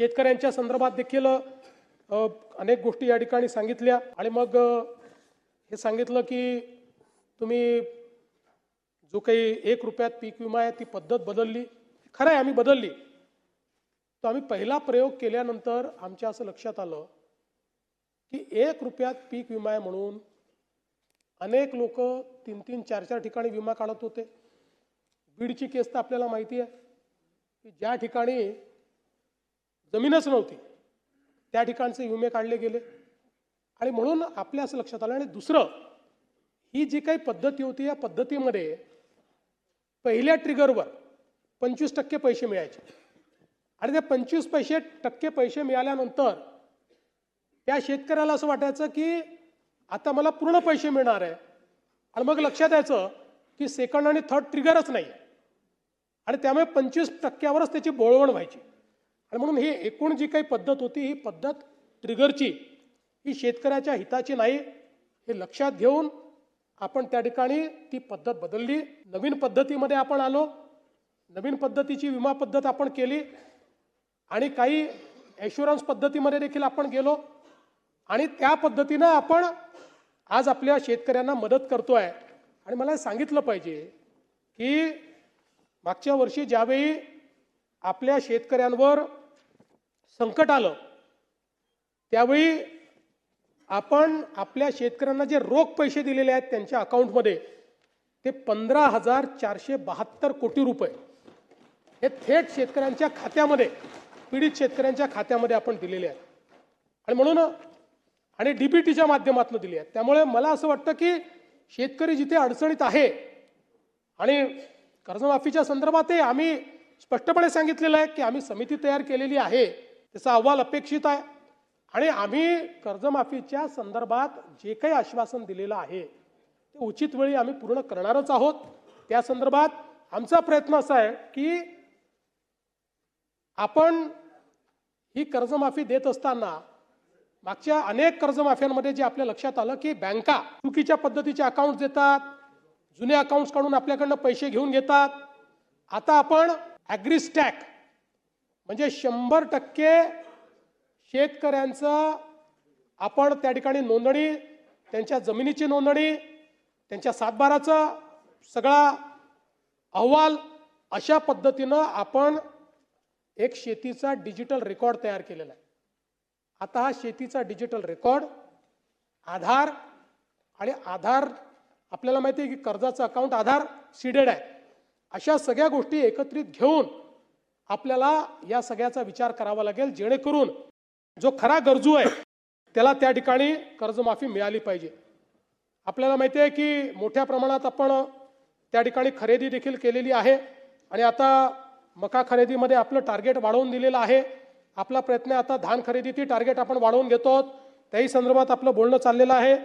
शेतकऱ्यांच्या संदर्भात देखील अनेक गोष्टी या ठिकाणी सांगितल्या आणि मग हे सांगितलं की तुम्ही जो काही 1 रुपयात पीक विमा आहे ती पद्धत बदलली. खरं आहे, आम्ही बदलली. तर आम्ही पहिला प्रयोग केल्यानंतर आमच्या असं लक्षात आलं की 1 रुपयात पीक विमा आहे म्हणून अनेक लोक 3-3, 4-4 ठिकाणी विमा काढत होते. बीडची केस तर आपल्याला माहिती आहे की ज्या ठिकाणी जमीनच नव्हती त्या ठिकाणचे विमे काढले गेले आणि म्हणून आपल्या असं लक्षात आलं. आणि दुसरं, ही जी काही पद्धती होती या पद्धतीमध्ये पहिल्या ट्रिगरवर 25% पैसे मिळायचे आणि ते 25% पैसे मिळाल्यानंतर त्या शेतकऱ्याला असं वाटायचं की आता मला पूर्ण पैसे मिळणार आहे आणि मग लक्षात यायचं की सेकंड आणि थर्ड ट्रिगरच नाही आणि त्यामुळे 25%वरच त्याची बोळवण व्हायची. आणि म्हणून ही एकूण जी काही पद्धत होती ही पद्धत ट्रिगरची ही शेतकऱ्याच्या हिताची नाही हे लक्षात घेऊन आपण त्या ठिकाणी ती पद्धत बदलली. नवीन पद्धतीमध्ये आपण आलो, नवीन पद्धतीची विमा पद्धत आपण केली आणि काही ॲश्युरन्स पद्धतीमध्ये देखील आपण गेलो आणि त्या पद्धतीनं आपण आज आपल्या शेतकऱ्यांना मदत करतोय. आणि मला सांगितलं पाहिजे की मागच्या वर्षी ज्यावेळी आपल्या शेतकऱ्यांवर संकट आलं त्यावेळी आपण आपल्या शेतकऱ्यांना जे रोख पैसे दिलेले आहेत त्यांच्या अकाउंटमध्ये ते 15,472 कोटी रुपये हे थेट शेतकऱ्यांच्या खात्यामध्ये, पीडित शेतकऱ्यांच्या खात्यामध्ये आपण दिलेले आहेत आणि म्हणून आणि डीबीटीच्या माध्यमातून दिले आहेत. त्यामुळे मला असं वाटतं की शेतकरी जिथे अडचणीत आहे आणि कर्जमाफीच्या संदर्भातही आम्ही स्पष्टपणे सांगितलेलं आहे की आम्ही समिती तयार केलेली आहे, त्याचा अहवाल अपेक्षित आहे आणि आम्ही कर्जमाफीच्या संदर्भात जे काही आश्वासन दिलेलं आहे ते उचित वेळी आम्ही पूर्ण करणारच आहोत. त्या संदर्भात आमचा प्रयत्न असा आहे की आपण ही कर्जमाफी देत असताना मागच्या अनेक कर्जमाफ्यांमध्ये जे आपल्या लक्षात आलं की बँका चुकीच्या पद्धतीचे अकाउंट देतात, जुने अकाउंट्स काढून आपल्याकडनं पैसे घेऊन घेतात. आता आपण ॲग्रीस्टॅक म्हणजे 100% शेतकऱ्यांचं आपण त्या ठिकाणी नोंदणी, त्यांच्या जमिनीची नोंदणी, त्यांच्या सातबाराचा सगळा अहवाल अशा पद्धतीनं आपण एक शेतीचा डिजिटल रेकॉर्ड तयार केलेला आहे. आता हा शेतीचा डिजिटल रेकॉर्ड आधार आणि आधार आपल्याला माहिती आहे की कर्जाचं अकाउंट आधार सीडेड आहे. अशा सगळ्या गोष्टी एकत्रित घेऊन आपल्याला या सगळ्याचा विचार करावा लागेल जेणेकरून जो खरा गरजू आहे त्याला त्या ठिकाणी कर्जमाफी मिळाली पाहिजे. आपल्याला माहिती आहे की मोठ्या प्रमाणात आपण त्या ठिकाणी खरेदी देखील केलेली आहे आणि आता मका खरेदीमध्ये आपलं टार्गेट वाढवून दिलेलं आहे. आपला प्रयत्न आता धान खरेदीची टार्गेट आपण वाढवून घेतो, त्याही संदर्भात आपलं बोलणं चाललेलं आहे.